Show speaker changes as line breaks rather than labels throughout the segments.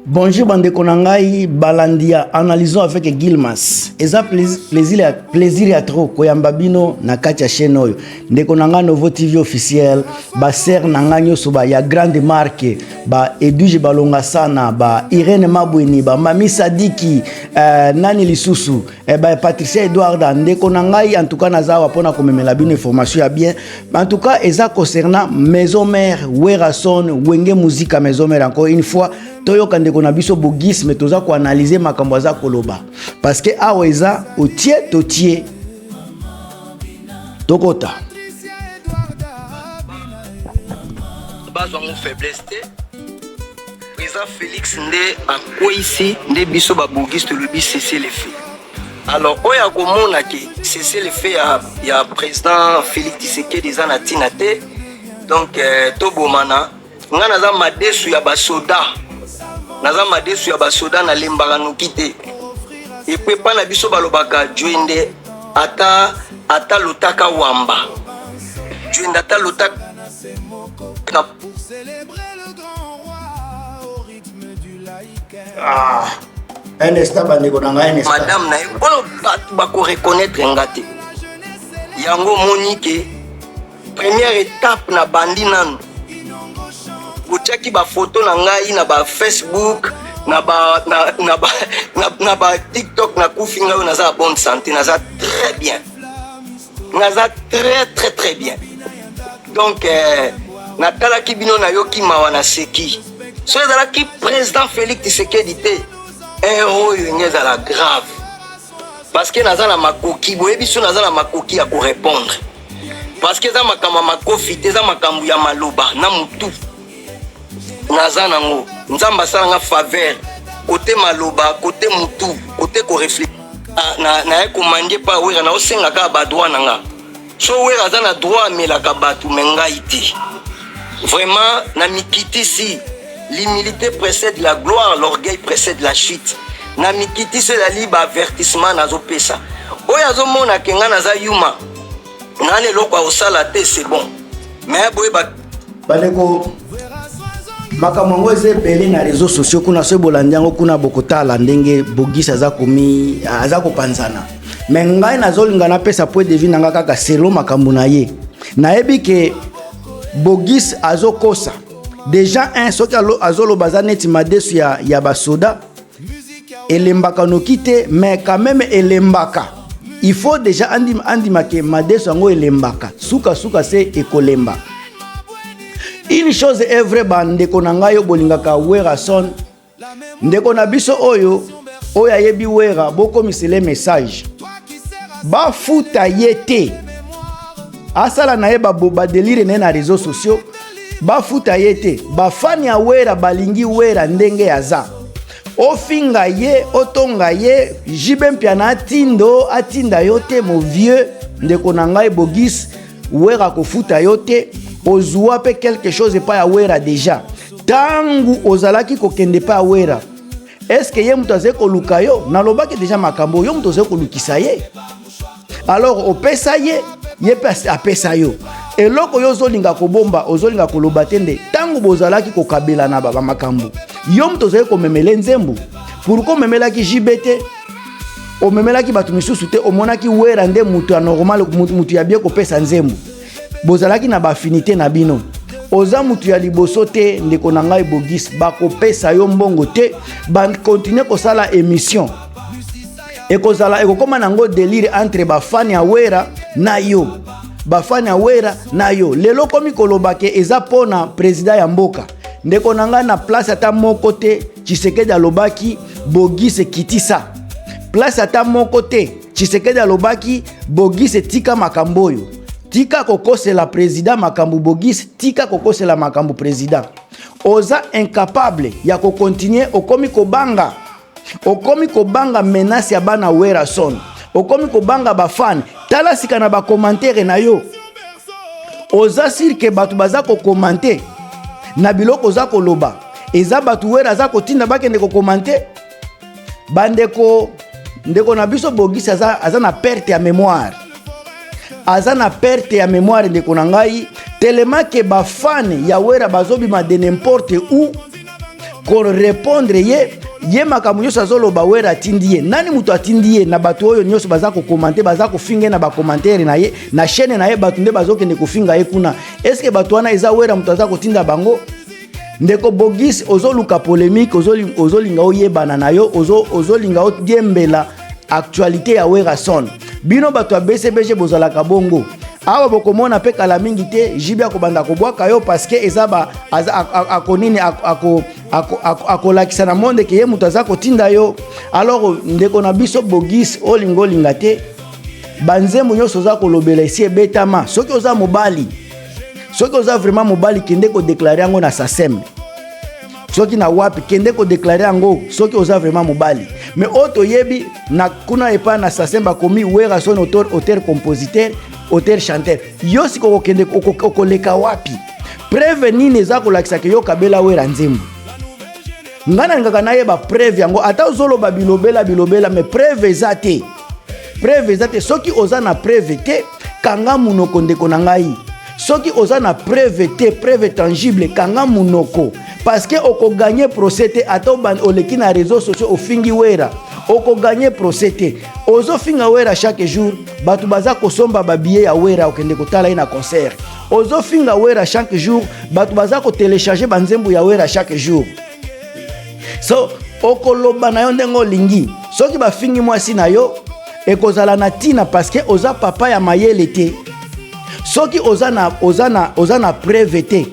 Bonjour bande konangai balandia analysons avec Gilmas. Eza plaisir ya trop koyamba bino na kati ya chaîne oyo. Ndeko nanga Novo TV officiel ba ser nanga nyoso ba ya grande marque ba Edwige Balonga sana ba Irene Mabweni ba Mami Sadiki nani lisusu ba Patricia Edouard ndeko nangai en tout cas nazawa pona komemela bino information ya bien. En tout cas eza concernant Maison Mère Werason Wenge Musique Maison Mère encore une fois toyoka ndeko na biso bogisme toza ko analyser makambo za koloba parce que aweza otie totie tokota
bazwa mon faiblesse te président Félix nde akoisi nde biso ba bogiste le bis cesser les faits. Alors oya komona ke cesser les faits ya président Félix Tshisekedi za na tina te donc tobomana ngana za madesu ya basoda naza madesu ya basoda na lembaka noki te epe pa na biso balobaka joinde ata lotaka wamba joinde ata lotaka na
un instant bandeko na ngai un instant
madame na epona bato bakoreconnaître nga te yango moni ke première étape na bandi nanu botiaki ba photo na ngai na ba Facebook na ba TikTok na kufi ngai naza bonne santé naza très bien naza très bien donc natalaki bino na yoki mawa na seki so ezalaki président Félix Tshisekedi te héros yenye ezala grave parce que naza na makoki boyebi so naza na makoki ya korépondre parce que eza makambo ya makofi te eza makambo ya maloba na mutu naza nango nzamba salanga faveur côté maloba côté mutu côté ko réfléchir na ekomandie pa wera na osenga ka ba droit nanga so wera za na droit melaka batu mengai te vraiment na mikitisi l'humilité précède la gloire l'orgueil précède la chute na mikitisi la libre avertissement nazo pesa oya zo mona kenga naza yuma nane lokwa osala te c'est bon mais boye ba
baleko makambo eze ebele na réseaux sociaux kuna so bolandi yango kuna bokotala ndenge bogisi aza kopanzana me ngai nazolinga napesa point de vue nanga kaka selo makambo na ye nayebi ke bogisi azokosa déjà un soki azoloba aza neti madesu ya basoda elembaka noki te mais quand même elembaka il faut déjà andima ke madesu yango elembaka suka se ekolemba. Une chose est vraie bandeko na ngai yo bolingaka Werason ndeko na biso oyo ayebi wera bokomisele message bafuta yete asala na ye badelire na réseaux sociaux bafuta yete bafani ya wera balingi wera ndenge yaza ofinga ye otonga ye jibe mpia na atinda yo te mo vieux ndeko na ngai bogis wera kofuta yo te ozwa pe quelque chose pa ya wera déjà tangu ozalaki kokende pa wera est-ce que ye mutu aze koluka yo nalobaki déjà makambo yo mutu aze kolukisa ye alors opesa ye pe apesa yo eloko yo ozolinga kobomba ozolinga koloba te nde tangu bozalaki kokabela na baba makambo yo mutu aze komemele nzembo pourquoi omemelaki jibete omemelaki bato misusu te omonaki wera nde mutu ya normal mutu ya bien kopesa nzembo bozalaki na bafinité na bino oza mutu ya liboso te ndeko na ngai bogis bakopesa yo mbongo te bakontinue kosala émission ekokoma nango délire entre bafani ya wera na yo bafani ya wera na yo lelo komi kolobake eza pona président ya mboka ndeko na ngai na place ata moko te Tshisekedi alobaki bogis kitisa place ata moko te Tshisekedi alobaki bogis tika makambo oyo tika kokosela président makambu bogis tika kokosela makambu président oza incapable ya kokontinue okomi kobanga menace ya bana Werason okomi kobanga bafan tala sika na bakomantere na yo oza sirke bato baza kokomante na biloko oza koloba eza bato wera aza kotinda bakende kokomante bandeko ndeko na biso bogis aza na perte ya mémoire aza na perte ya mémoire ndeko na ngai tellement que bafane ya wera bazobima de n'importe où ko répondre ye makambo nyonso azoloba wera atindi ye nani mutu atindi ye na bato oyo nyonso baza ko commenter baza ko finga na ba commentaire na ye na chaîne na ye bato nde bazokende kofinga ye kuna est-ce que bato wana eza wera mutu aza kotinda bango ndeko Bogis ozoluka polémique ozolinga oyebana na yo ozolinga odiembela actualité ya wera son bino bato ya BCBG bozalaka bongo awa bokomona pe kala mingi te jibia kobanda kobwaka yo parce que ezaba akonini akolakisa na monde ke ye mutu aza kotinda yo alors ndeko na biso Bogis olinga te banzembo nyonso oza kolobela esi ebetama soki oza mobali soki oza vraiment mobali kende ko déclarer yango na SACEM soki na wapi kende ko déclarer yango soki oza vraiment mobali mais oto yebi na kuna epa na SACEM bakomi wera son auteur compositeur auteur chanteur yo siko kende okoleka wapi preuve nini eza kolakisa ke yo kabela wera nzembo ngana ngaka na yeba preuve yango ata ozoloba bilobela mais preuve eza te soki oza na preuve te kanga munoko ndeko na ngai soki oza na preuve te preuve tangible kanga munoko parce que oko gagner procès te ata oleki na réseaux sociaux ofingi wera oko gagner procès te ozo finga wera chaque jour batu baza kosomba babillet ya wera okende kotala ina concert ozo finga wera chaque jour batu baza ko télécharger banzembo ya wera chaque jour so okoloba na yo ndenge olingi soki bafingi mwasi na yo ekozala na tina parce que oza papa ya mayele te soki oza na preuve te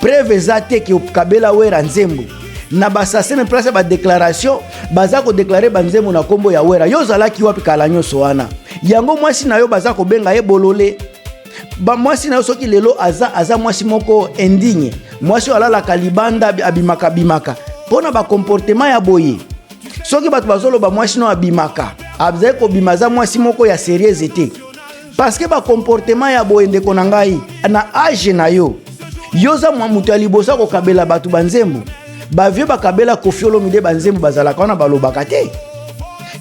preuve eza te ke kabela wera nzembo na basasene place ba déclaration baza ko déclarer banzembo na kombo ya wera yo zalaki wapi kala nyonso wana yango mwasi na yo baza ko benga ye bolole ba mwasi na yo soki lelo aza mwasi moko indigne mwasi alala kalibanda abimaka pona ba comportement ya boye soki bato bazolo ba mwasi no abimaka abza ko bimaza mwasi moko ya sérieuse te parce que ba comportement ya boye ndeko na ngai na age na yo yoza mutu ya libosa ko kabela batu banzembo ba vieux bakabela kofiolo mide banzembo bazala kana balobaka te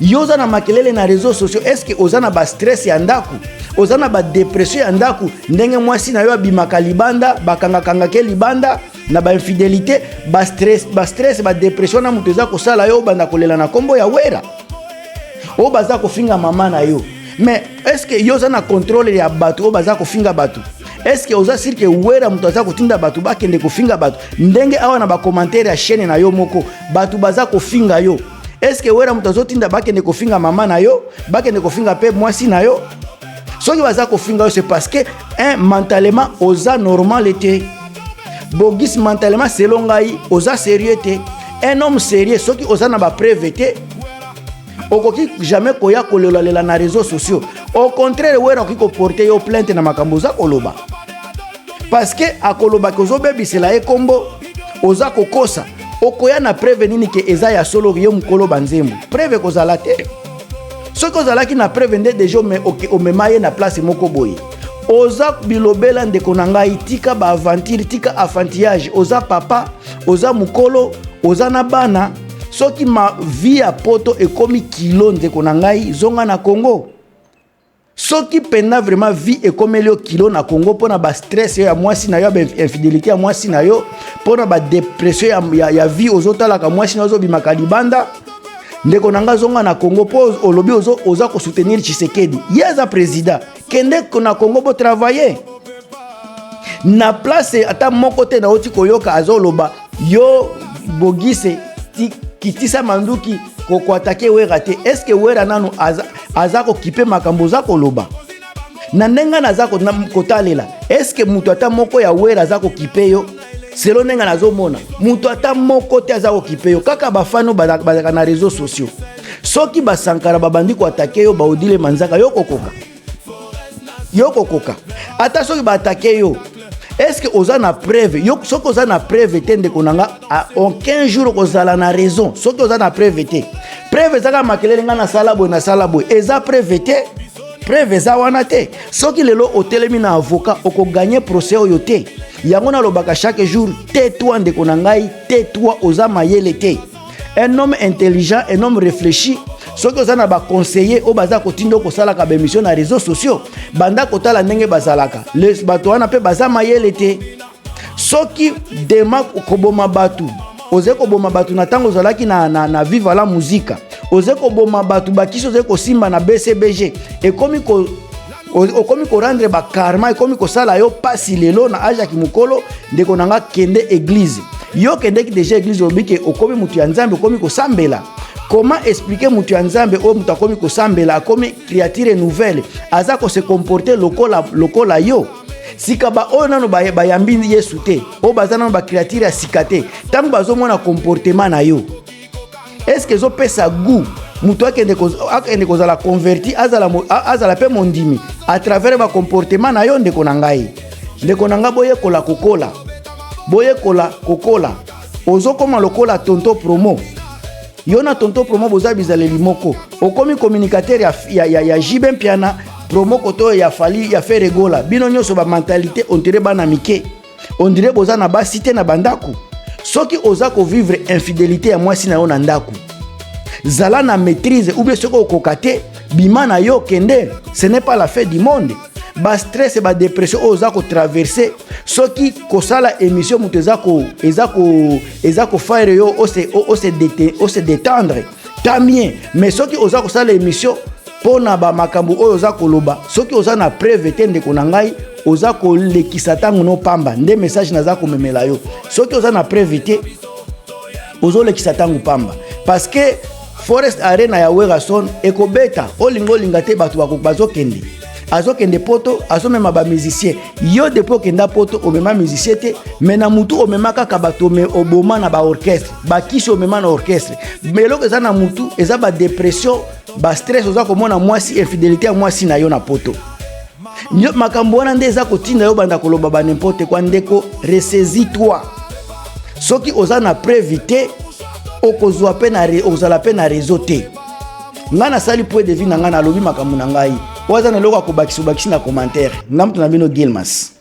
yoza na makelele na réseaux sociaux est-ce que oza na ba stress ya ndaku oza na ba dépression ya ndaku ndenge mwasi na yo abimaka libanda bakanga ke libanda na ba infidélité ba stress ba dépression na mutu eza kosala yo banda kolela na kombo ya wera o baza kofinga mama na yo mais est-ce que yoza na contrôle ya batu o baza kofinga batu est-ce que oza sir que wera mutu aza kotinda batu bakende kofinga batu ndenge awa na ba commentaire ya chaîne na yo moko batu baza kofinga yo est-ce que wera mutu azotinda bakende kofinga mama na yo bakende kofinga pe mwasi na yo soki baza kofinga yo c'est parce que mentalement oza normal te Bogis mentalement selon ngai oza sérieux te un homme sérieux soki oza na ba preuve te okoki jamais koya kolela na réseaux sociaux au contraire wera okoki koporter yo plainte na makambo oza koloba parce que akoloba kozo bebisela ekombo oza kokosa okoya na preuve nini ke eza ya solo yo mukolo banzembo preuve kozala te soki ozalaki na preuve nde deja omema ye na place moko boye oza bilobela ndeko na ngai tika ba aventure tika affantillage oza papa oza mukolo oza na bana soki ma vie ya poto ekomi kilo ndeko na ngai zonga na Congo soki pena vraiment vie ekomeli yo kilo na Congo pona ba stress ya mwasi na yo ba infidélité ya mwasi na yo pona ba dépression ya vie ozotalaka mwasi na yo zobimaka libanda ndeko na ngai zonga na Congo po olobi oza ko soutenir Tshisekedi yeza président kende na Congo bo travailler na place ata moko te na oti koyoka azoloba yo Bogise kitisa manduki ko attaquer wera te est-ce que wera nanu aza ko kipe makambo za koloba na nenga naza ko kotalela est-ce que mutu ata moko ya wera aza ko kipe yo selo nenga nazomona mutu ata moko te aza ko kipe yo kaka bafano bazaka na réseaux sociaux soki basankara babandi ko attaquer yo baodile manzaka yo kokoka ata soki ba attaquer yo est-ce que oza na preuve yo soki oza na preuve te ndeko nanga a aucun jour kozala na raison soki oza na preuve te preuve ezaka makelele nga na sala boye eza preuve te preuve eza wana te soki lelo otelemi na avocat okoganye procès oyo te yango nalobaka chaque jour tais-toi ndeko na ngai tais-toi oza mayele te un homme intelligent un homme réfléchi soki oza na baconseiller oyo baza kotinda kosalaka bémission na réseaux sociaux banda kotala ndenge bazalaka bato wana mpe baza mayele te soki dema koboma batu ozeko boma batu na tango zalaki na viva la muzika, ozeko boma batu bakisi ozeko simba na BCBG, ekomi ko rendre ba karma, ekomi ko sala yo pasi lelo na aja ki mukolo ndeko nanga kende église. Yo kende ki déjà église obike okomi mutu ya Nzambe, okomi ko sambela. Comment expliquer mutu ya Nzambe o mutu akomi ko sambela, akomi créature nouvelle, aza ko se comporter lokola yo. Sika ba o nano ba yambi Yesu te, o bazana ba créature ya sikate, tango bazo mona comportement na yo. Est-ce que zo pesa goût mutu akende ko zala converti azala pe mondimi à travers ba comportement na yo ndeko na ngai. Ndeko na nga boye kola kokola ozo koma lokola tonto promo. Yo na tonto promo boza bizale limoko. Okomi communicateur ya Jiben Piana promo koto ya fali ya faire gola. Bino nyoso ba mentalité on dirait bana mike. On dirait boza na ba cité na bandaku. Soki oza ko vivre infidélité ya mwasi na yo na ndaku. Zala na maîtrise ou bien soko okokate bima na yo kende. Ce n'est pas la fin du monde. Ba stress ba dépression oza ko traverser soki kosala émission mutu ezako faire yo o se détendre tamien, mais soki oza kosala émission pona ba makambu oyo oza koloba soki oza na preuve te ndeko na ngai oza ko lekisa tango no pamba nde message naza ko memela yo soki oza na preuve te ozo lekisa tango pamba parce que Forest Arena ya Werason ekobeta olingo lingate batu bazokende azokende poto azomema ba musicien yo depuis okenda poto omema musicien te mena mutu omema kaka bato oboma na ba orchestre bakisi omema na orchestre meloko eza na mutu eza ba dépression ba stress oza komona mwasi infidélité ya mwasi na yo na poto makambo wana nde eza kotinda yo banda koloba ba n'importe quoi ndeko ressaisis toi soki oza na prévité okozwa pe na ozala pe na réseau te ngana sali point de vue na ngana lobi makambo na ngai waza na loko akobakisi na commentaire ngamtu na bino Gilmas.